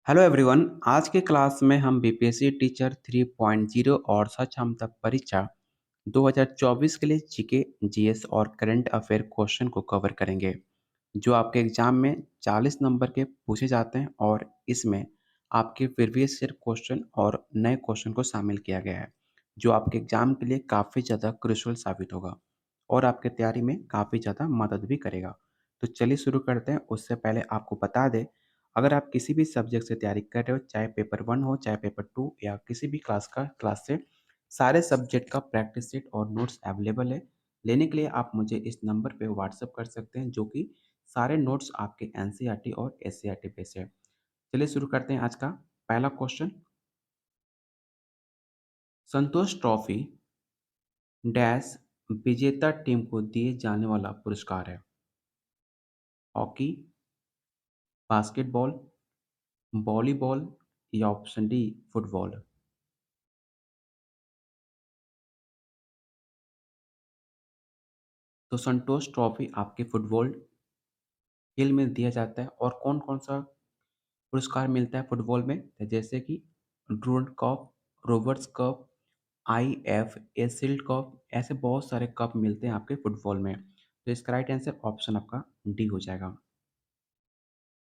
Hello everyone. आज के class में हम बीपीएससी टीचर 3.0 और सच हम तक परीक्षा 2024 के लिए जीके जीएस और करंट अफेयर क्वेश्चन को कवर करेंगे जो आपके एग्जाम में 40 नंबर के पूछे जाते हैं और इसमें आपके प्रीवियस ईयर क्वेश्चन और नए क्वेश्चन को शामिल किया गया है जो आपके एग्जाम के लिए काफ़ी ज़्यादा क्रूशियल साबित होगा और आपके तैयारी में काफ़ी ज़्यादा मदद भी करेगा। तो चलिए शुरू करते हैं। उससे पहले आपको बता दें, अगर आप किसी भी सब्जेक्ट से तैयारी कर रहे हो, चाहे पेपर 1 हो, चाहे पेपर 2 या किसी भी क्लास से, सारे सब्जेक्ट का प्रैक्टिस सेट और नोट्स अवेलेबल है। लेने के लिए आप मुझे इस नंबर पे व्हाट्सएप कर सकते हैं जो कि सारे नोट्स आपके एनसीईआरटी और एससीईआरटी पे से है। चलिए शुरू करते हैं आज का पहला क्वेश्चन। संतोष ट्रॉफी डैश विजेता टीम को दिए जाने वाला पुरस्कार है। हॉकी, बास्केटबॉल, वॉलीबॉल या ऑप्शन डी फुटबॉल। तो संतोष ट्रॉफी आपके फुटबॉल खेल में दिया जाता है और कौन-कौन सा पुरस्कार मिलता है फुटबॉल में? तो जैसे कि Durand cup, Roberts cup, IFA shield cup, ऐसे बहुत सारे कप मिलते हैं आपके फुटबॉल में। तो इसका राइट आंसर ऑप्शन आपका डी हो जाएगा।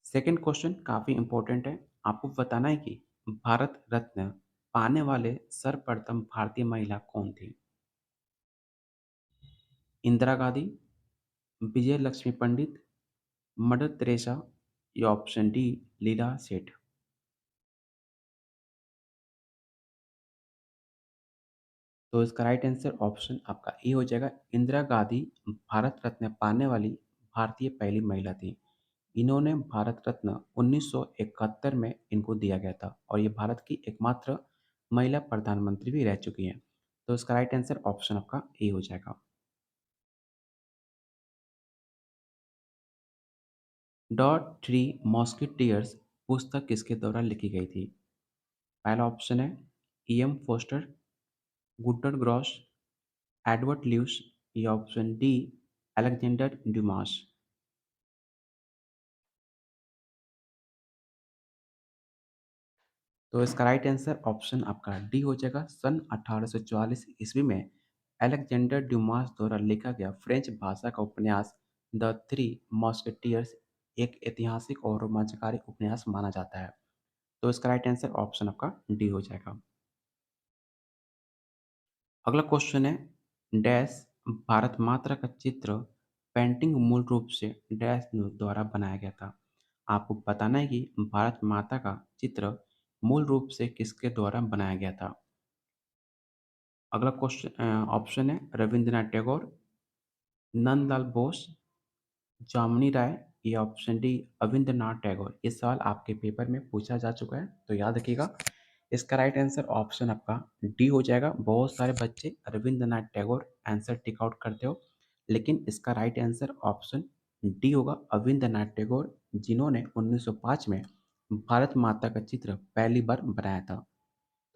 सेकंड क्वेश्चन काफ़ी इंपॉर्टेंट है। आपको बताना है कि भारत रत्न पाने वाले सर्वप्रथम भारतीय महिला कौन थी? इंदिरा गांधी, विजय लक्ष्मी पंडित, मदर तेरेसा या ऑप्शन डी लीला सेठ। तो इसका राइट आंसर ऑप्शन आपका ए हो जाएगा। इंदिरा गांधी भारत रत्न पाने वाली भारतीय पहली महिला थी। इन्होंने भारत रत्न 1971 में इनको दिया गया था और ये भारत की एकमात्र महिला प्रधानमंत्री भी रह चुकी हैं। तो इसका राइट आंसर ऑप्शन आपका ए हो जाएगा। द थ्री मॉस्किटियर्स पुस्तक किसके द्वारा लिखी गई थी? पहला ऑप्शन है M Forster, Gunter Grass, Edward Luce या ऑप्शन डी अलेक्जेंडर ड्यूमास। तो इसका राइट आंसर ऑप्शन आपका डी हो जाएगा। सन 1844 ईस्वी में अलेक्जेंडर ड्यूमास द्वारा लिखा गया फ्रेंच भाषा का उपन्यास द थ्री मॉस्केटियर्स एक ऐतिहासिक और रोमांचकारी उपन्यास माना जाता है। तो इसका राइट आंसर ऑप्शन आपका डी हो जाएगा। अगला क्वेश्चन है डैश भारत माता का चित्र पेंटिंग मूल रूप से डैश द्वारा बनाया गया था। आपको बताना है कि भारत माता का चित्र मूल रूप से किसके द्वारा बनाया गया था। अगला क्वेश्चन ऑप्शन है रविंद्रनाथ टैगोर, नंदलाल बोस, जामिनी राय या ऑप्शन डी अविंद्रनाथ टैगोर। ये सवाल आपके पेपर में पूछा जा चुका है तो याद रखिएगा। इसका राइट आंसर ऑप्शन आपका डी हो जाएगा। बहुत सारे बच्चे Rabindranath Tagore answer tick out करते हो, लेकिन इसका राइट आंसर ऑप्शन डी होगा अविंद्रनाथ टैगोर, जिन्होंने 1905 में भारत माता का चित्र पहली बार बनाया था।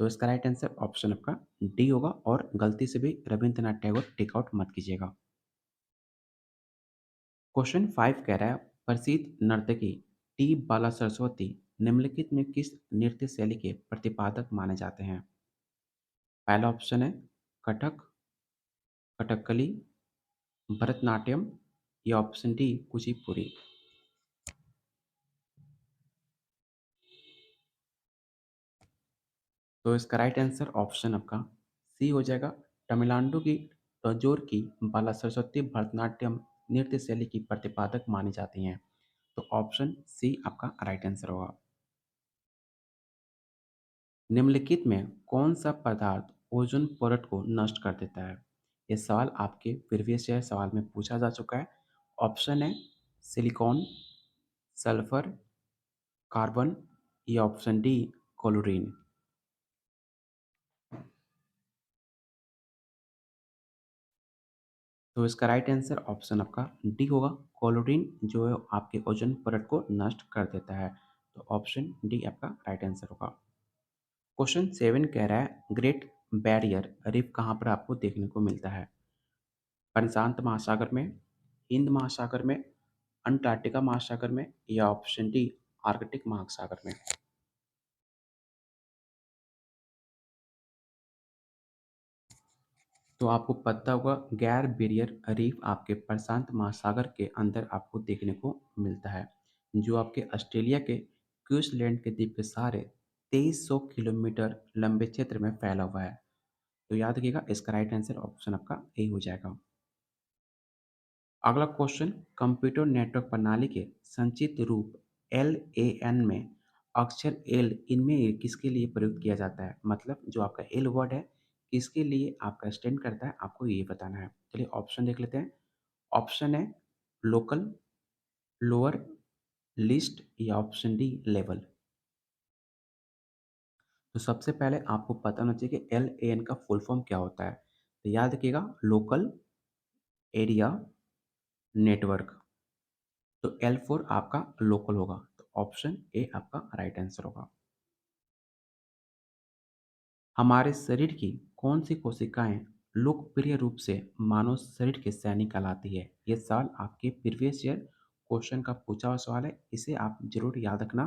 तो इसका राइट आंसर ऑप्शन आपका डी होगा और गलती से भी रविंद्रनाथ टैगोर टिक आउट मत कीजिएगा। क्वेश्चन 5 कह रहा है प्रसिद्ध नर्तकी टी बाला सरस्वती निम्नलिखित में किस नृत्य शैली के प्रतिपादक माने जाते हैं? पहला ऑप्शन है कथक, कथकली, भरतनाट्यम या ऑप्शन डी कुचिपुड़ी। तो इसका राइट आंसर ऑप्शन आपका सी हो जाएगा। तमिलनाडु की तंजौर की बाला सरस्वती भरतनाट्यम नृत्य शैली की प्रतिपादक मानी जाती हैं। तो ऑप्शन सी आपका राइट आंसर होगा। निम्नलिखित में कौन सा पदार्थ ओजोन परत को नष्ट कर देता है? ये सवाल आपके प्रीवियस ईयर सवाल में पूछा जा चुका है। ऑप्शन है सिलिकॉन, सल्फर, कार्बन या ऑप्शन डी क्लोरीन। तो इसका राइट आंसर ऑप्शन आपका डी होगा। क्लोरीन जो है आपके ओजोन परत को नष्ट कर देता है। तो ऑप्शन डी आपका राइट आंसर होगा। क्वेश्चन 7 कह रहा है ग्रेट बैरियर रीफ कहाँ पर आपको देखने को मिलता है? प्रशांत महासागर में, हिंद महासागर में, अंटार्कटिका महासागर में या ऑप्शन डी आर्कटिक महासागर में। तो आपको पता होगा गैर बैरियर रीफ आपके प्रशांत महासागर के अंदर आपको देखने को मिलता है, जो आपके ऑस्ट्रेलिया के क्वींसलैंड के द्वीप के सहारे 2300 किलोमीटर लंबे क्षेत्र में फैला हुआ है। तो याद रखिएगा इसका राइट आंसर ऑप्शन आपका ए हो जाएगा। अगला क्वेश्चन, कंप्यूटर नेटवर्क प्रणाली के संक्षिप्त रूप LAN में अक्षर एल इनमें किसके लिए प्रयुक्त किया जाता है? मतलब जो आपका एल वर्ड है किसके लिए आपका स्टैंड करता है, आपको ये बताना है। चलिए ऑप्शन देख लेते हैं। ऑप्शन है लोकल, लोअर, लिस्ट या ऑप्शन डी लेवल। तो सबसे पहले आपको पता होना चाहिए कि LAN का फुल फॉर्म क्या होता है। तो याद रखिएगा लोकल एरिया नेटवर्क। तो L4 आपका लोकल होगा, तो ऑप्शन ए आपका राइट आंसर होगा। हमारे शरीर की कौन सी कोशिकाएं लोकप्रिय रूप से मानव शरीर के सैनिक कहलाती है? ये सवाल आपके प्रीवियस ईयर क्वेश्चन का पूछा हुआ सवाल है, इसे आप जरूर याद रखना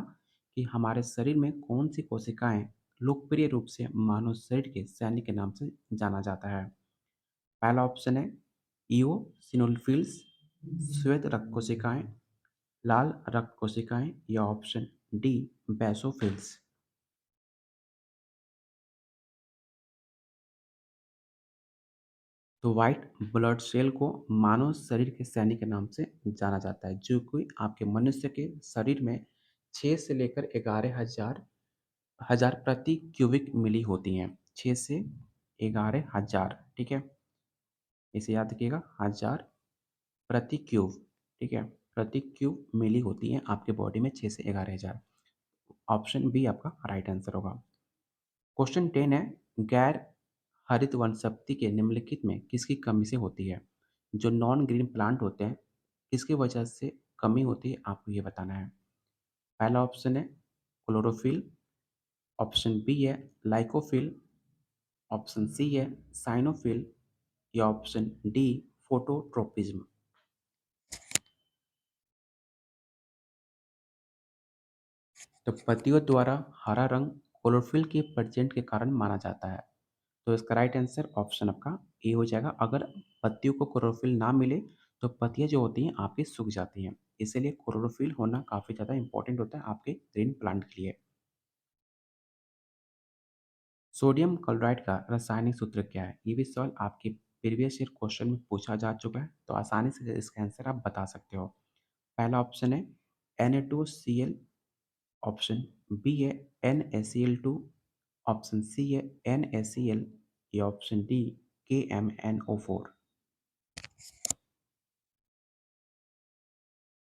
कि हमारे शरीर में कौन सी कोशिकाएं लोकप्रिय रूप से मानव शरीर के सैनिक के नाम से जाना जाता है। पहला ऑप्शन है ईओसिनोफिल्स, श्वेत रक्त कोशिकाएं, लाल रक्त कोशिकाएं या ऑप्शन डी बेसोफिल्स। तो व्हाइट ब्लड सेल को मानव शरीर के सैनिक के नाम से जाना जाता है, जो कि आपके मनुष्य के शरीर में 6 से लेकर 11,000 हजार प्रति क्यूबिक मिली होती हैं। 6 से 11,000, ठीक है। इसे याद रखिएगा, हजार प्रति क्यूब, ठीक है। प्रति क्यूब मिली होती हैं आपके बॉडी में 6 से 11,000। ऑप्शन बी आपका राइट आंसर होगा। क्वेश्चन 10 है, गैर हरित वनस्पति के निम्नलिखित में किसकी कमी से होती है? जो नॉन ग्रीन प्लांट होते हैं किसकी वजह से कमी होती है, आपको ये बताना है। पहला ऑप्शन है क्लोरोफिल, ऑप्शन बी है लाइकोफिल, ऑप्शन सी है साइनोफिल या ऑप्शन डी फोटोट्रोपिज्म। तो पत्तियों द्वारा हरा रंग क्लोरोफिल के प्रेजेंट के कारण माना जाता है। तो इसका राइट आंसर ऑप्शन आपका ए हो जाएगा। अगर पत्तियों को क्लोरोफिल ना मिले तो पत्तियां जो होती हैं आपकी सूख जाती हैं, इसीलिए क्लोरोफिल होना काफ़ी ज़्यादा इंपॉर्टेंट होता है आपके ग्रीन प्लांट के लिए। सोडियम क्लोराइड का रासायनिक सूत्र क्या है? ये भी सवाल आपके प्रीवियस ईयर क्वेश्चन में पूछा जा चुका है, तो आसानी से इसका आंसर आप बता सकते हो। पहला ऑप्शन है Na2Cl, ऑप्शन बी है NaCl2, ऑप्शन सी है NaCl या ऑप्शन डी KMnO4।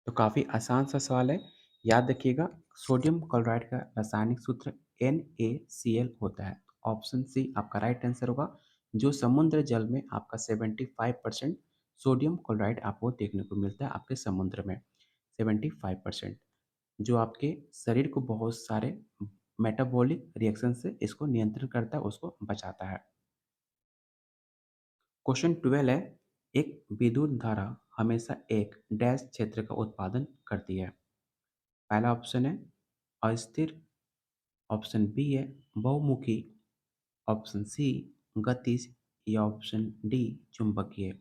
तो काफ़ी आसान सा सवाल है, याद रखिएगा। सोडियम क्लोराइड का रासायनिक सूत्र NaCl होता है। ऑप्शन सी आपका राइट आंसर होगा। जो समुद्र जल में आपका 75% सोडियम क्लोराइड आपको देखने को मिलता है आपके समुद्र में, 75%, जो आपके शरीर को बहुत सारे मेटाबॉलिक रिएक्शन से इसको नियंत्रण करता है, उसको बचाता है। क्वेश्चन 12 है, एक विद्युत धारा हमेशा एक डैश क्षेत्र का उत्पादन करती है। पहला ऑप्शन है अस्थिर, ऑप्शन बी है बहुमुखी, ऑप्शन सी गतिज या ऑप्शन डी चुंबकीय।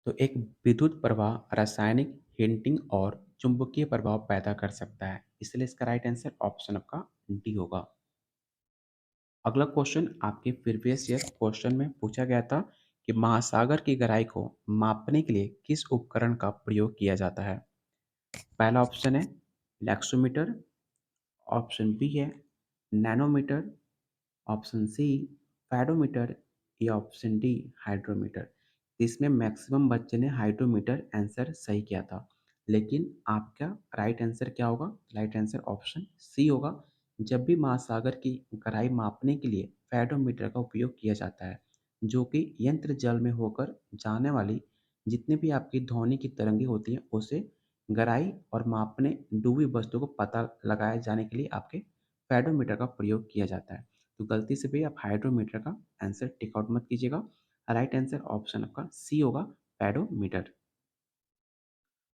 तो एक विद्युत प्रवाह रासायनिक हीटिंग और चुंबकीय प्रभाव पैदा कर सकता है, इसलिए इसका राइट आंसर ऑप्शन आपका डी होगा। अगला क्वेश्चन आपके प्रीवियस ईयर क्वेश्चन में पूछा गया था कि महासागर की गहराई को मापने के लिए किस उपकरण का प्रयोग किया जाता है। पहला ऑप्शन है लैक्सोमीटर, ऑप्शन बी है नैनोमीटर, ऑप्शन सी पैडोमीटर या ऑप्शन डी हाइड्रोमीटर। इसमें मैक्सिमम बच्चे ने हाइड्रोमीटर आंसर सही किया था, लेकिन आपका राइट आंसर क्या होगा? राइट आंसर ऑप्शन सी होगा। जब भी महासागर की गहराई मापने के लिए पैडोमीटर का उपयोग किया जाता है, जो कि यंत्र जल में होकर जाने वाली जितनी भी आपकी ध्वनि की तरंगे होती हैं उसे गहराई और मापने डूबी वस्तु को पता लगाए जाने के लिए आपके पैडोमीटर का प्रयोग किया जाता है। तो गलती से भी आप हाइड्रोमीटर का आंसर टिक आउट मत कीजिएगा। राइट आंसर ऑप्शन आपका सी होगा, पैडोमीटर।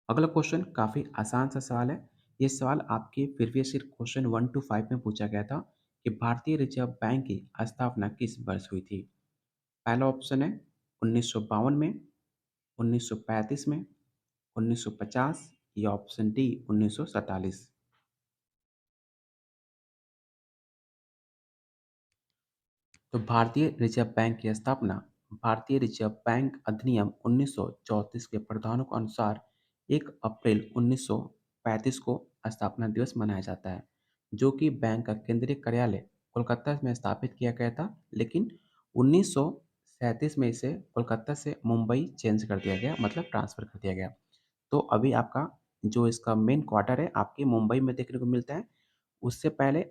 अगला क्वेश्चन काफ़ी आसान सा सवाल है। ये सवाल आपके प्रीवियस ईयर क्वेश्चन 1 to 5 में पूछा गया था कि भारतीय रिजर्व बैंक की स्थापना किस वर्ष हुई थी? पहला ऑप्शन है 1952 में, 1935 में, 1950 या ऑप्शन डी 1947। तो भारतीय रिजर्व बैंक की स्थापना भारतीय रिजर्व बैंक अधिनियम 1934 के प्रावधानों के अनुसार 1 अप्रैल 1935 को स्थापना दिवस मनाया जाता है, जो कि बैंक का केंद्रीय कार्यालय कोलकाता में स्थापित किया गया था, लेकिन 1937 में इसे कोलकाता से मुंबई चेंज कर दिया गया, मतलब ट्रांसफ़र कर दिया गया। तो अभी आपका जो इसका मेन क्वार्टर है आपके मुंबई में देखने को मिलता है। उससे पहले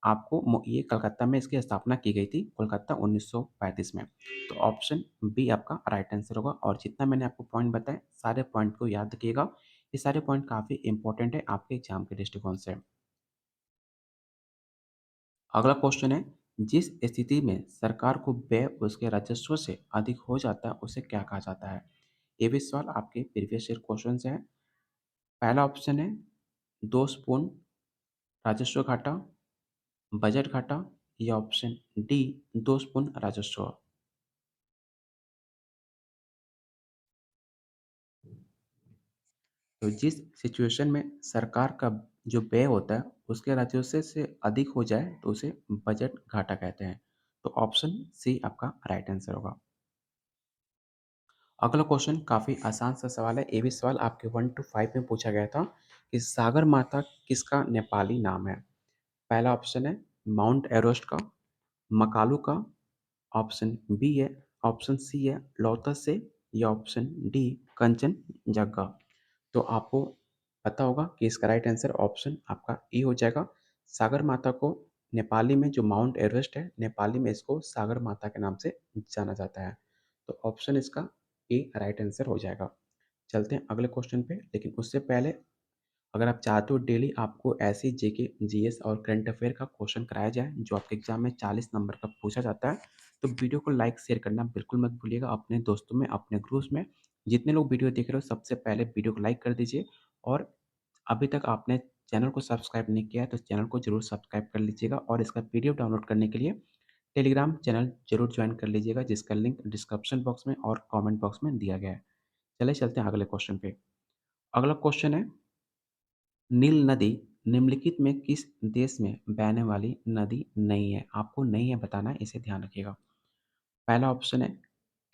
आपको ये कलकत्ता में इसकी स्थापना की गई थी, कोलकाता 1935 में। तो ऑप्शन बी आपका राइट आंसर होगा। और जितना मैंने आपको पॉइंट बताए सारे पॉइंट को याद रखिएगा। ये सारे पॉइंट काफ़ी इंपॉर्टेंट है आपके एग्जाम के दृष्टिकोण से। अगला क्वेश्चन है, जिस स्थिति में सरकार को व्यय उसके राजस्व से अधिक हो जाता है उसे क्या कहा जाता है? ये भी सवाल आपके प्रीवियस ईयर क्वेश्चन से है। पहला ऑप्शन है दोषपूर्ण राजस्व घाटा, बजट घाटा या ऑप्शन डी दोषपूर्ण राजस्व। तो जिस सिचुएशन में सरकार का जो व्यय होता है उसके राजस्व से अधिक हो जाए तो उसे बजट घाटा कहते हैं। तो ऑप्शन सी आपका राइट आंसर होगा। अगला क्वेश्चन काफ़ी आसान सा सवाल है। ये भी सवाल आपके 1 to 5 में पूछा गया था कि सागर माता किसका नेपाली नाम है? पहला ऑप्शन है माउंट एवरेस्ट का, मकालू का, ऑप्शन बी है, ऑप्शन सी है लोटस से या ऑप्शन डी कंचनजंगा। तो आपको पता होगा कि इसका राइट आंसर ऑप्शन आपका ए हो जाएगा। सागर माता को नेपाली में जो माउंट एवरेस्ट है, नेपाली में इसको सागर माता के नाम से जाना जाता है। तो ऑप्शन इसका ए राइट आंसर हो जाएगा। चलते हैं अगले क्वेश्चन पे, लेकिन उससे पहले अगर आप चाहते हो डेली आपको ऐसे जेके जीएस और करंट अफेयर का क्वेश्चन कराया जाए जो आपके एग्जाम में 40 नंबर का पूछा जाता है, तो वीडियो को लाइक शेयर करना बिल्कुल मत भूलिएगा। अपने दोस्तों में, अपने ग्रुप्स में जितने लोग वीडियो देख रहे हो सबसे पहले वीडियो को लाइक कर दीजिए। और अभी तक आपने चैनल को सब्सक्राइब नहीं किया है तो चैनल को जरूर सब्सक्राइब कर लीजिएगा और इसका पीडीएफ डाउनलोड करने के लिए टेलीग्राम चैनल जरूर ज्वाइन कर लीजिएगा, जिसका लिंक डिस्क्रिप्शन बॉक्स में और कमेंट बॉक्स में दिया गया है। चलिए चलते हैं अगले क्वेश्चन पे। अगला क्वेश्चन है, नील नदी निम्नलिखित में किस देश में बहने वाली नदी नहीं है? आपको नहीं है बताना है, इसे ध्यान रखिएगा। पहला ऑप्शन है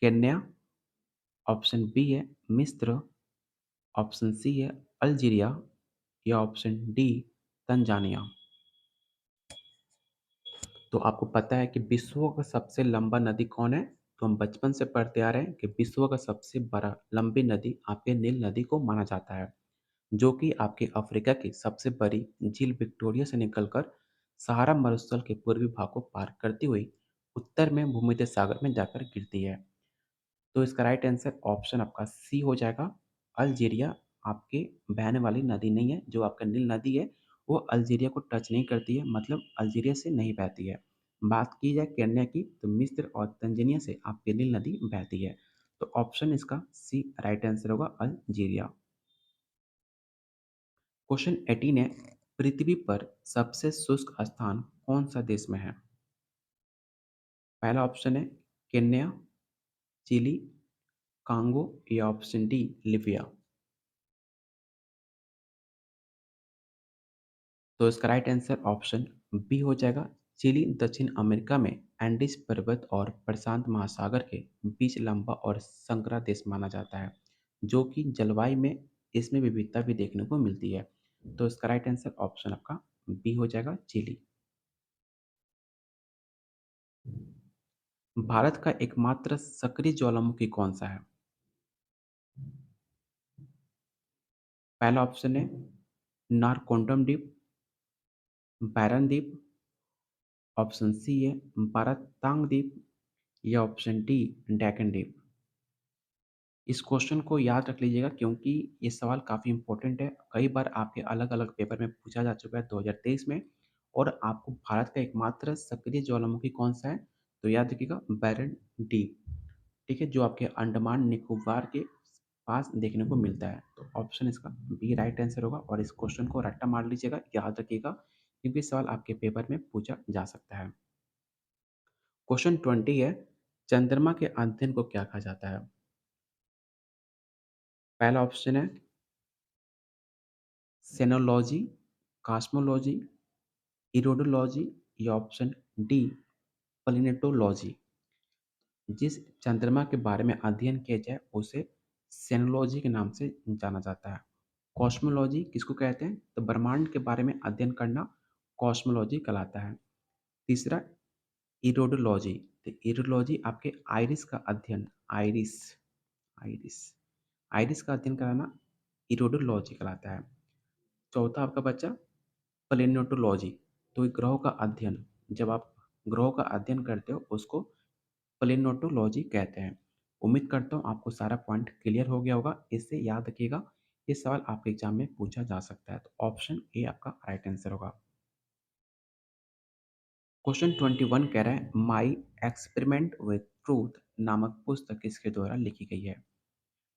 केन्या, ऑप्शन बी है मिस्र, ऑप्शन सी है अल्जीरिया या ऑप्शन डी तंजानिया। तो आपको पता है कि विश्व का सबसे लंबा नदी कौन है? तो हम बचपन से पढ़ते आ रहे हैं कि विश्व का सबसे बड़ा लंबी नदी आपके नील नदी को माना जाता है, जो कि आपके अफ्रीका की सबसे बड़ी झील विक्टोरिया से निकलकर सहारा मरुस्थल के पूर्वी भाग को पार करती हुई उत्तर में भूमध्य सागर में जाकर गिरती है। तो इसका राइट आंसर ऑप्शन आपका सी हो जाएगा। अल्जीरिया आपके बहने वाली नदी नहीं है। जो आपका नील नदी है वो अल्जीरिया को टच नहीं करती है, मतलब अल्जीरिया से नहीं बहती है। बात की जाए केन्या की तो मिस्र और तंजानिया से आपकी नील नदी बहती है। तो ऑप्शन इसका सी राइट आंसर होगा, अल्जीरिया। क्वेश्चन 18 है, पृथ्वी पर सबसे शुष्क स्थान कौन सा देश में है? पहला ऑप्शन है केन्या, चिली, कांगो या ऑप्शन डी लिबिया। तो इसका राइट आंसर ऑप्शन बी हो जाएगा। चिली दक्षिण अमेरिका में एंडीज पर्वत और प्रशांत महासागर के बीच लंबा और संकरा देश माना जाता है, जो कि जलवायु में इसमें विविधता भी देखने को मिलती है। तो इसका राइट आंसर ऑप्शन आपका बी हो जाएगा, चिली। भारत का एकमात्र सक्रिय ज्वालामुखी कौन सा है? पहला ऑप्शन है नारकोंडम द्वीप, बैरन द्वीप, ऑप्शन सी है बारातांग द्वीप या ऑप्शन डी डेक्कन द्वीप। इस क्वेश्चन को याद रख लीजिएगा क्योंकि ये सवाल काफ़ी इंपॉर्टेंट है। कई बार आपके अलग अलग पेपर में पूछा जा चुका है 2023 में। और आपको भारत का एकमात्र सक्रिय ज्वालामुखी कौन सा है, तो याद रखिएगा बैरन द्वीप। ठीक है, जो आपके अंडमान निकोबार के पास देखने को मिलता है। तो ऑप्शन इसका बी राइट आंसर होगा। और इस क्वेश्चन को रट्टा मार लीजिएगा, याद रखिएगा क्योंकि सवाल आपके पेपर में पूछा जा सकता है। क्वेश्चन 20 है, चंद्रमा के अध्ययन को क्या कहा जाता है? पहला ऑप्शन है सेनोलॉजी, कॉस्मोलॉजी, इरोडोलॉजी या ऑप्शन डी प्लेनेटोलॉजी। जिस चंद्रमा के बारे में अध्ययन किया जाए उसे सेनोलॉजी के नाम से जाना जाता है। कॉस्मोलॉजी किसको कहते हैं? तो ब्रह्मांड के बारे में अध्ययन करना कॉस्मोलॉजी कहलाता है। तीसरा इरोडोलॉजी, तो इरोडोलॉजी आपके आइरिस का अध्ययन, आइरिस आइरिस आइरिस का अध्ययन कराना इरोडोलॉजी कहलाता है। चौथा आपका बचा प्लेनेटोलॉजी, तो ये ग्रहों का अध्ययन, जब आप ग्रहों का अध्ययन करते हो उसको प्लेनेटोलॉजी कहते हैं। उम्मीद करता हूँ आपको सारा पॉइंट क्लियर हो गया होगा। इससे याद रखिएगा ये सवाल आपके एग्जाम में पूछा जा सकता है। तो ऑप्शन ए आपका राइट आंसर होगा। क्वेश्चन 21 कह रहा है माई एक्सपेरिमेंट विथ ट्रूथ नामक पुस्तक किसके द्वारा लिखी गई है?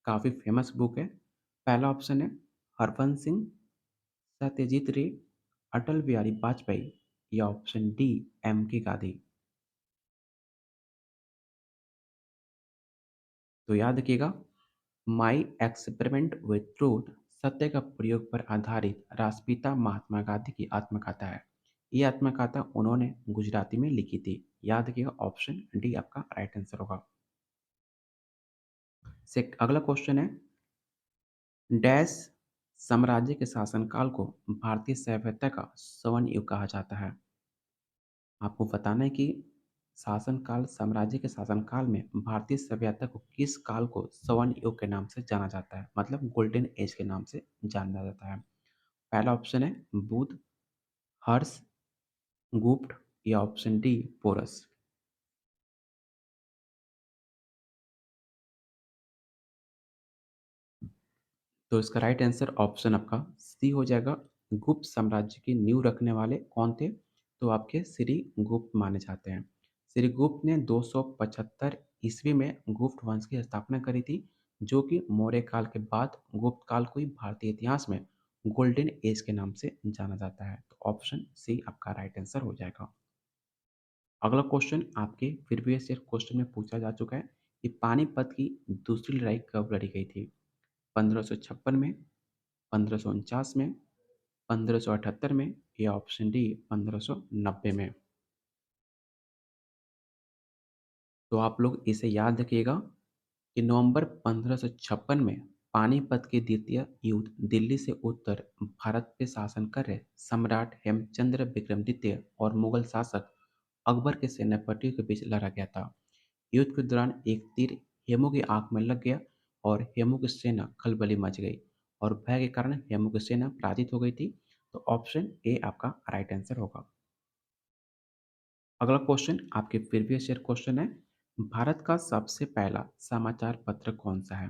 काफ़ी फेमस बुक है। पहला ऑप्शन है हरवंश सिंह, सत्यजीत रे, अटल बिहारी वाजपेयी या ऑप्शन डी एम के गांधी। तो याद रखिएगा माई एक्सपेरिमेंट विथ ट्रूथ सत्य का प्रयोग पर आधारित राष्ट्रपिता महात्मा गांधी की आत्मकथा है। ये आत्मकथा उन्होंने गुजराती में लिखी थी। याद रखिएगा ऑप्शन डी आपका राइट आंसर होगा। से अगला क्वेश्चन है डैश साम्राज्य के शासनकाल को भारतीय सभ्यता का स्वर्ण युग कहा जाता है। आपको बताना है कि शासनकाल साम्राज्य के शासनकाल में भारतीय सभ्यता को किस काल को स्वर्ण युग के नाम से जाना जाता है, मतलब गोल्डन एज के नाम से जाना जाता है। पहला ऑप्शन है बुद्ध, हर्ष, गुप्त या ऑप्शन डी पोरस। तो इसका राइट आंसर ऑप्शन आपका सी हो जाएगा। गुप्त साम्राज्य की नींव रखने वाले कौन थे? तो आपके श्री गुप्त माने जाते हैं। श्री गुप्त ने 275 ईस्वी में गुप्त वंश की स्थापना करी थी, जो कि मौर्य काल के बाद गुप्त काल को ही भारतीय इतिहास में गोल्डन एज के नाम से जाना जाता है। तो ऑप्शन सी आपका राइट आंसर हो जाएगा। अगला क्वेश्चन आपके प्रीवियस ईयर क्वेश्चन में पूछा जा चुका है कि पानीपत की दूसरी लड़ाई कब लड़ी गई थी? 1556 में, 1549 में, 1578 में या ऑप्शन डी 1590 में। तो आप लोग इसे याद रखिएगा कि नवंबर 1556 में पानीपत के द्वितीय युद्ध दिल्ली से उत्तर भारत पे शासन कर रहे सम्राट हेमचंद्र विक्रम द्वितीय और मुगल शासक अकबर के सेनापतियों के बीच लड़ा गया था। युद्ध के दौरान एक तीर हेमू की आंख में लग गया और हेमू की सेना खलबली मच गई और भय के कारण हेमू की सेना पराजित हो गई थी। तो ऑप्शन ए आपका राइट आंसर होगा। अगला क्वेश्चन आपके प्रीवियस ईयर क्वेश्चन है भारत का सबसे पहला समाचार पत्र कौन सा है?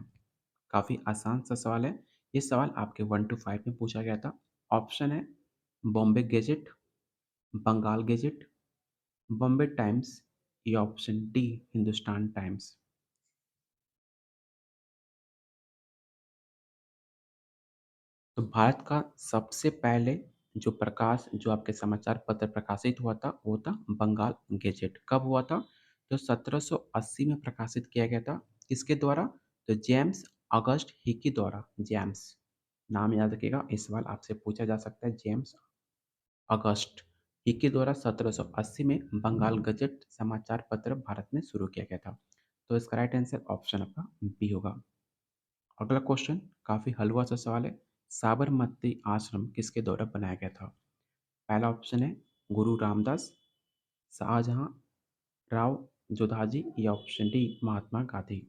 काफ़ी आसान सा सवाल है। ये सवाल आपके 1 to 5 में पूछा गया था। ऑप्शन है Bombay gazette, Bengal gazette, Bombay Times या ऑप्शन डी हिंदुस्तान टाइम्स। तो भारत का सबसे पहले जो आपके समाचार पत्र प्रकाशित हुआ था वो था बंगाल गेजेट। कब हुआ था? तो 1780 में प्रकाशित किया गया था। किसके द्वारा? तो जेम्स अगस्ट हिकी द्वारा। जेम्स नाम याद रखिएगा, इस सवाल आपसे पूछा जा सकता है। जेम्स अगस्ट हिकी द्वारा 1780 में बंगाल गजेट समाचार पत्र भारत में शुरू किया गया था। तो इसका राइट आंसर ऑप्शन आपका बी होगा। अगला क्वेश्चन काफ़ी हलवा सा सवाल है। साबरमती आश्रम किसके द्वारा बनाया गया था? पहला ऑप्शन है गुरु रामदास, शाहजहां, राव जोधाजी या ऑप्शन डी महात्मा गांधी।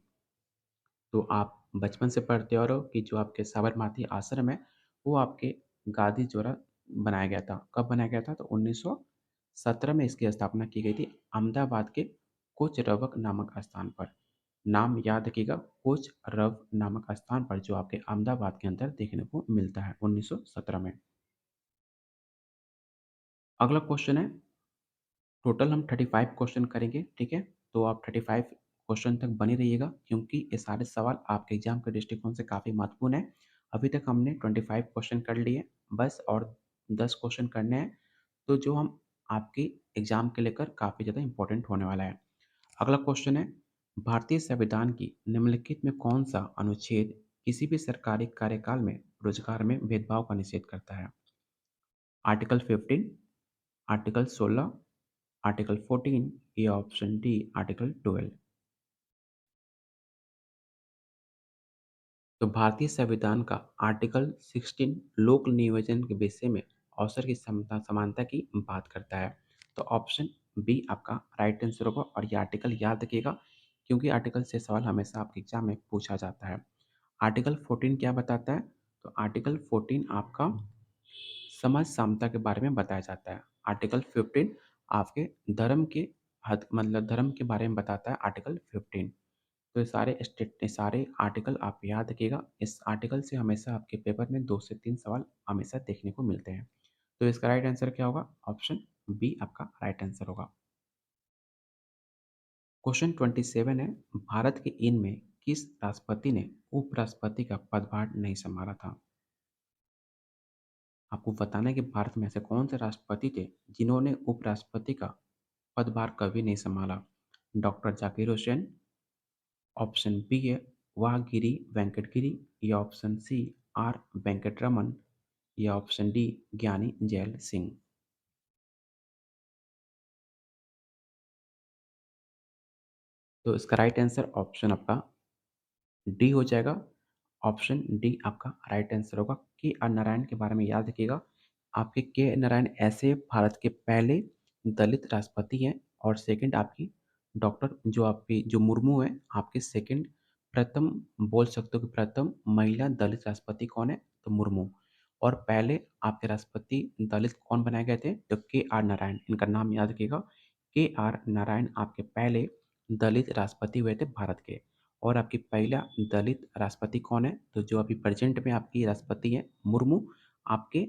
तो आप बचपन से पढ़ते आ रहे हो कि जो आपके साबरमती आश्रम है वो आपके गांधी द्वारा बनाया गया था। कब बनाया गया था? तो 1917 में इसकी स्थापना की गई थी अहमदाबाद के कोच रवक नामक स्थान पर। नाम याद रखिएगा, कोच रव नामक स्थान पर, जो आपके अहमदाबाद के अंदर देखने को मिलता है 1917 में। अगला क्वेश्चन है, टोटल हम 35 क्वेश्चन करेंगे, ठीक है? तो आप 35 क्वेश्चन तक बने रहिएगा क्योंकि ये सारे सवाल आपके एग्जाम के दृष्टिकोण से काफ़ी महत्वपूर्ण है। अभी तक हमने 25 क्वेश्चन कर लिए, बस और 10 क्वेश्चन करने हैं। तो जो हम आपके एग्ज़ाम के लेकर काफ़ी ज़्यादा इम्पोर्टेंट होने वाला है। अगला क्वेश्चन है, भारतीय संविधान की निम्नलिखित में कौन-सा अनुच्छेद किसी भी सरकारी कार्यकाल में रोज़गार में भेदभाव का निषेध करता है? आर्टिकल 15, आर्टिकल 16, आर्टिकल 14 या ऑप्शन डी आर्टिकल 12। तो भारतीय संविधान का आर्टिकल 16 लोक नियोजन के विषय में अवसर की समता समानता की बात करता है। तो ऑप्शन बी आपका राइट आंसर होगा और ये आर्टिकल याद रखिएगा क्योंकि आर्टिकल से सवाल हमेशा आपके एग्जाम में पूछा जाता है। आर्टिकल 14 क्या बताता है? तो आर्टिकल 14 आपका समाज समता के बारे में बताया जाता है। आर्टिकल 15 आपके धर्म के हद मतलब धर्म के बारे में बताता है आर्टिकल 15। तो ये सारे आर्टिकल आप याद रखिएगा। इस आर्टिकल से हमेशा आपके पेपर में 2 से 3 सवाल हमेशा देखने को मिलते हैं। तो इसका राइट आंसर क्या होगा? ऑप्शन बी आपका राइट आंसर होगा। क्वेश्चन 27 है, भारत के इनमें किस राष्ट्रपति ने उपराष्ट्रपति का पदभार नहीं संभाला था? आपको बताना है कि भारत में ऐसे कौन से राष्ट्रपति थे जिन्होंने उपराष्ट्रपति का पदभार कभी नहीं संभाला? Doctor Zakir Hussain, option B है वाह गिरी वेंकट गिरी या ऑप्शन सी आर वेंकटरमन या ऑप्शन डी ज्ञानी जैल सिंह। तो इसका राइट आंसर ऑप्शन आपका डी हो जाएगा। ऑप्शन डी आपका राइट आंसर होगा। के आर नारायण के बारे में याद रखिएगा। आपके के नारायण ऐसे भारत के पहले दलित राष्ट्रपति हैं और सेकंड आपकी डॉक्टर जो आपकी जो मुर्मू हैं, आपके सेकंड प्रथम बोल सकते हो कि प्रथम महिला दलित राष्ट्रपति कौन है? तो मुर्मू। और पहले आपके राष्ट्रपति दलित कौन बनाए गए थे? तो के आर नारायण। इनका नाम याद रखिएगा। के आर नारायण आपके पहले दलित राष्ट्रपति हुए थे भारत के। और आपकी पहला दलित राष्ट्रपति कौन है? तो जो अभी प्रेज़ेंट में आपकी राष्ट्रपति हैं, मुर्मू, आपके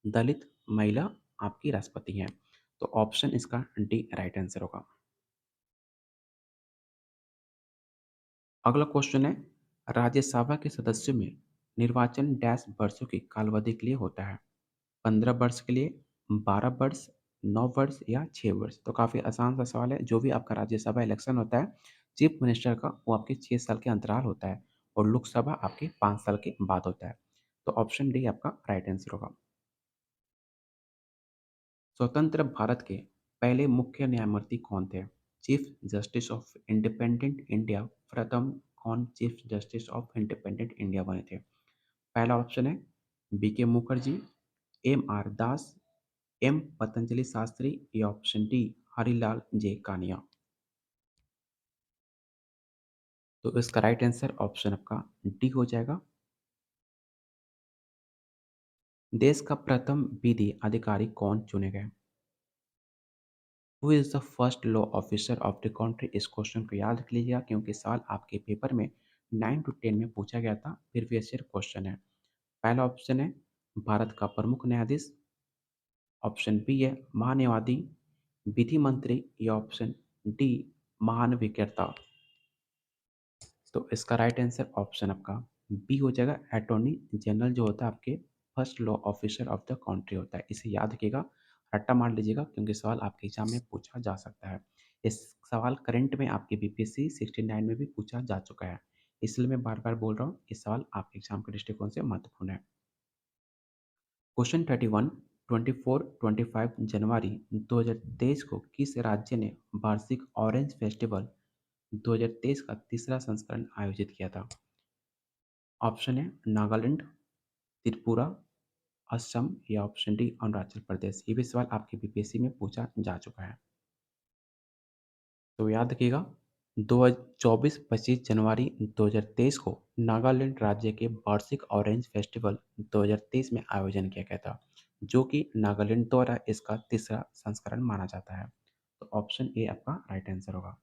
दलित महिला आपकी राष्ट्रपति हैं। तो ऑप्शन इसका डी राइट आंसर होगा। अगला क्वेश्चन है, राज्यसभा के सदस्यों में निर्वाचन डैश वर्षों की कालावधि के लिए होता है? 15 वर्ष के लिए, 12 वर्ष, 9 वर्ष या 6 वर्ष? तो काफ़ी आसान सा सवाल है। जो भी आपका राज्यसभा इलेक्शन होता है, चीफ मिनिस्टर का वो आपके 6 साल के अंतराल होता है और लोकसभा आपके 5 साल के बाद होता है। तो ऑप्शन डी आपका राइट आंसर होगा। स्वतंत्र भारत के पहले मुख्य न्यायमूर्ति कौन थे? Chief justice of independent India प्रथम कौन chief justice of independent India बने थे? पहला ऑप्शन है बी के मुखर्जी, एम आर दास, एम पतंजलि शास्त्री या ऑप्शन डी हरिलाल जे कानिया। तो इसका राइट आंसर ऑप्शन आपका डी हो जाएगा। देश का प्रथम विधि अधिकारी कौन चुने गए? Who is the first law officer of the country? इस क्वेश्चन को याद रख लीजिएगा क्योंकि सवाल आपके पेपर में 9 टू 10 में पूछा गया था। प्रीवियस ईयर क्वेश्चन है। पहला ऑप्शन है भारत का प्रमुख न्यायाधीश, ऑप्शन बी है महान्यायवादी, विधि मंत्री या ऑप्शन डी महानविक्रेता। तो इसका राइट आंसर ऑप्शन आपका बी हो जाएगा। अटॉर्नी जनरल जो होता है आपके first law officer of the country होता है। इसे याद रखिएगा, रट्टा मार लीजिएगा क्योंकि सवाल आपके एग्जाम में पूछा जा सकता है। इस सवाल करंट में आपके बीपीएससी 69 में भी पूछा जा चुका है। इसलिए मैं बार बार बोल रहा हूँ इस सवाल आपके एग्जाम के दृष्टिकोण से महत्वपूर्ण है। क्वेश्चन 31, 24, 25 जनवरी 2023 को किस राज्य ने वार्षिक ऑरेंज फेस्टिवल 2023 का तीसरा संस्करण आयोजित किया था? ऑप्शन है नागालैंड, त्रिपुरा, असम या ऑप्शन डी अरुणाचल प्रदेश। ये भी सवाल आपके बीपीएससी में पूछा जा चुका है। तो याद रखिएगा, 24-25 जनवरी 2023 को नागालैंड राज्य के वार्षिक ऑरेंज फेस्टिवल 2023 में आयोजन किया गया था, जो कि नागालैंड द्वारा इसका तीसरा संस्करण माना जाता है। तो ऑप्शन ए आपका राइट आंसर होगा।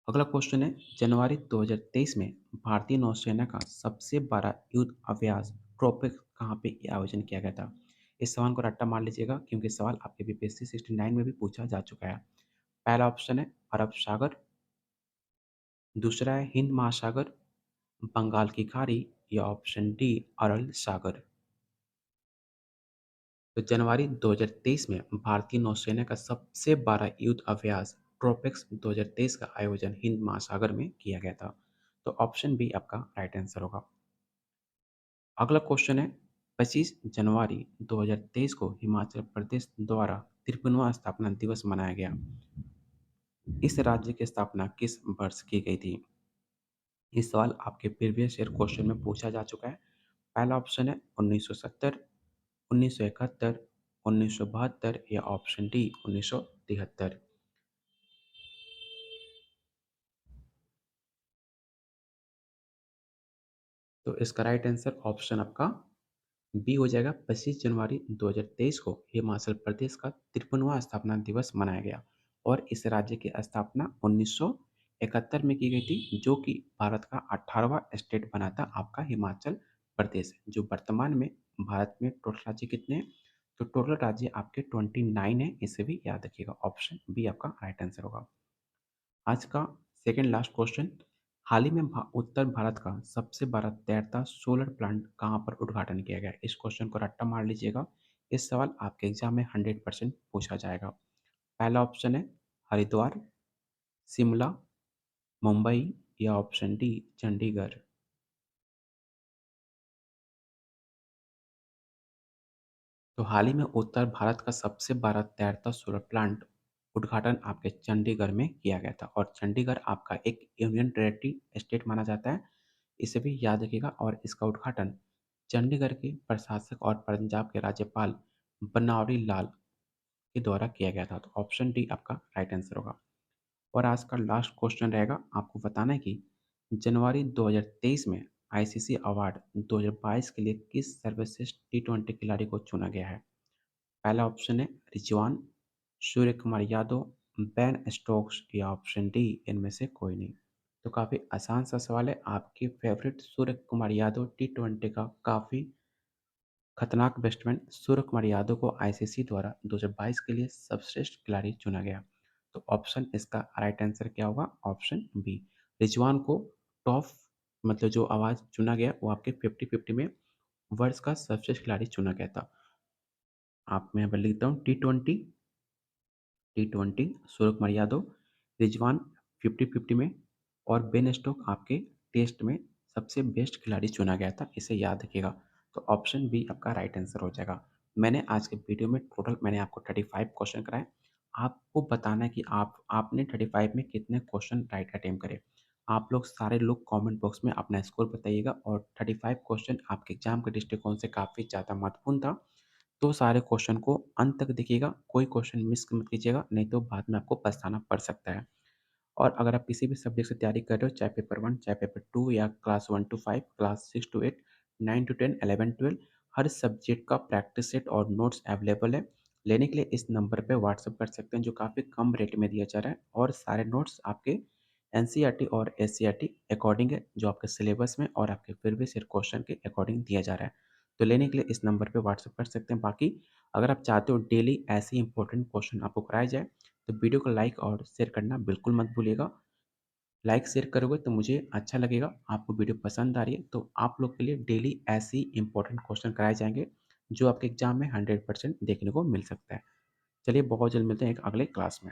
अगला क्वेश्चन है, जनवरी 2023 में भारतीय नौसेना का सबसे बड़ा युद्ध अभ्यास ट्रोपिक कहाँ पे आयोजन किया गया था? इस सवाल को रट्टा मार लीजिएगा क्योंकि सवाल आपके बीपीएससी 69 में भी पूछा जा चुका है। पहला ऑप्शन है अरब सागर, दूसरा है हिंद महासागर, बंगाल की खाड़ी या ऑप्शन डी अरल सागर। तो जनवरी 2023 में भारतीय नौसेना का सबसे बड़ा युद्ध अभ्यास ट्रोपेक्स 2023 का आयोजन हिंद महासागर में किया गया था। तो ऑप्शन बी आपका राइट आंसर होगा। अगला क्वेश्चन है, 25 जनवरी 2023 को हिमाचल प्रदेश द्वारा 53वां स्थापना दिवस मनाया गया। इस राज्य की स्थापना किस वर्ष की गई थी? ये सवाल आपके प्रीवियस ईयर क्वेश्चन में पूछा जा चुका है। पहला ऑप्शन है 1970, 1971, 1972 या ऑप्शन डी 1973। तो इसका राइट आंसर ऑप्शन आपका बी हो जाएगा। 25 जनवरी 2023 को हिमाचल प्रदेश का 53वां स्थापना दिवस मनाया गया और इस राज्य की स्थापना 1971 में की गई थी, जो कि भारत का 18वां स्टेट बना था आपका हिमाचल प्रदेश। जो वर्तमान में भारत में टोटल राज्य कितने हैं? तो टोटल राज्य आपके 29 है, इसे भी याद रखिएगा। ऑप्शन बी आपका राइट आंसर होगा। आज का सेकंड लास्ट क्वेश्चन, हाल ही में उत्तर भारत का सबसे बड़ा तैरता सोलर प्लांट कहाँ पर उद्घाटन किया गया? इस क्वेश्चन को रट्टा मार लीजिएगा। इस सवाल आपके एग्जाम में 100% पूछा जाएगा। पहला ऑप्शन है हरिद्वार, शिमला, मुंबई या ऑप्शन डी चंडीगढ़। तो हाल ही में उत्तर भारत का सबसे बड़ा तैरता सोलर प्लांट उद्घाटन आपके चंडीगढ़ में किया गया था और चंडीगढ़ आपका एक यूनियन टेरेटरी स्टेट माना जाता है, इसे भी याद रखिएगा। और इसका उद्घाटन चंडीगढ़ के प्रशासक और पंजाब के राज्यपाल बनवारी लाल के द्वारा किया गया था। तो ऑप्शन डी आपका राइट आंसर होगा। और आज का लास्ट क्वेश्चन रहेगा, आपको बताना है कि जनवरी 2023 में आईसीसी अवार्ड 2022 के लिए किस सर्वश्रेष्ठ टी20 खिलाड़ी को चुना गया है? पहला ऑप्शन है रिजवान, सूर्य कुमार यादव, बेन स्टोक्स या ऑप्शन डी इनमें से कोई नहीं। तो काफ़ी आसान सा सवाल है। आपके फेवरेट सूर्य कुमार यादव टी20 का काफ़ी खतरनाक बैट्समैन सूर्य कुमार यादव को आईसीसी द्वारा 2022 के लिए सर्वश्रेष्ठ खिलाड़ी चुना गया। तो ऑप्शन इसका राइट आंसर क्या होगा? Option B. रिजवान को टॉप मतलब जो आवाज़ चुना गया वो आपके 50-50 में वर्ष का सर्वश्रेष्ठ खिलाड़ी चुना गया था। आप मैं यहाँ पर लिखता हूँ टी20 सूर्य कुमार यादव, रिजवान 50-50 में और बेन स्टोक आपके टेस्ट में सबसे बेस्ट खिलाड़ी चुना गया था, इसे याद रखिएगा। तो ऑप्शन बी आपका राइट आंसर हो जाएगा। मैंने आज के वीडियो में टोटल मैंने आपको 35 क्वेश्चन कराए। आपको बताना है कि आपने 35 में कितने क्वेश्चन राइट अटेम्प्ट करे। आप लोग सारे लोग कमेंट बॉक्स में अपना स्कोर बताइएगा और 35 क्वेश्चन आपके एग्जाम के दृष्टिकोण से काफ़ी ज़्यादा महत्वपूर्ण था। तो सारे क्वेश्चन को अंत तक देखिएगा, कोई क्वेश्चन मिस मत कीजिएगा, नहीं तो बाद में आपको पछताना पड़ सकता है। और अगर आप किसी भी सब्जेक्ट से तैयारी कर रहे हो, चाहे पेपर 1, चाहे पेपर 2 या class 1 to 5, class 6 to 8, 9 to 10, 11, 12, हर सब्जेक्ट का प्रैक्टिस सेट और नोट्स अवेलेबल है। लेने के लिए इस नंबर पे व्हाट्सएप कर सकते हैं, जो काफ़ी कम रेट में दिया जा रहा है और सारे नोट्स आपके एनसीईआरटी और एससीईआरटी अकॉर्डिंग है, जो आपके सिलेबस में और आपके प्रीवियस ईयर क्वेश्चन के अकॉर्डिंग दिया जा रहा है। तो लेने के लिए इस नंबर पे व्हाट्सएप कर सकते हैं। बाकी अगर आप चाहते हो डेली ऐसे ही इंपॉर्टेंट क्वेश्चन आपको कराए जाए, तो वीडियो को लाइक और शेयर करना बिल्कुल मत भूलिएगा। लाइक शेयर करोगे तो मुझे अच्छा लगेगा। आपको वीडियो पसंद आ रही है तो आप लोग के लिए डेली ऐसे ही इंपॉर्टेंट क्वेश्चन कराए जाएंगे, जो आपके एग्जाम में 100% देखने को मिल सकता है। चलिए बहुत जल्द मिलते हैं एक अगले क्लास में।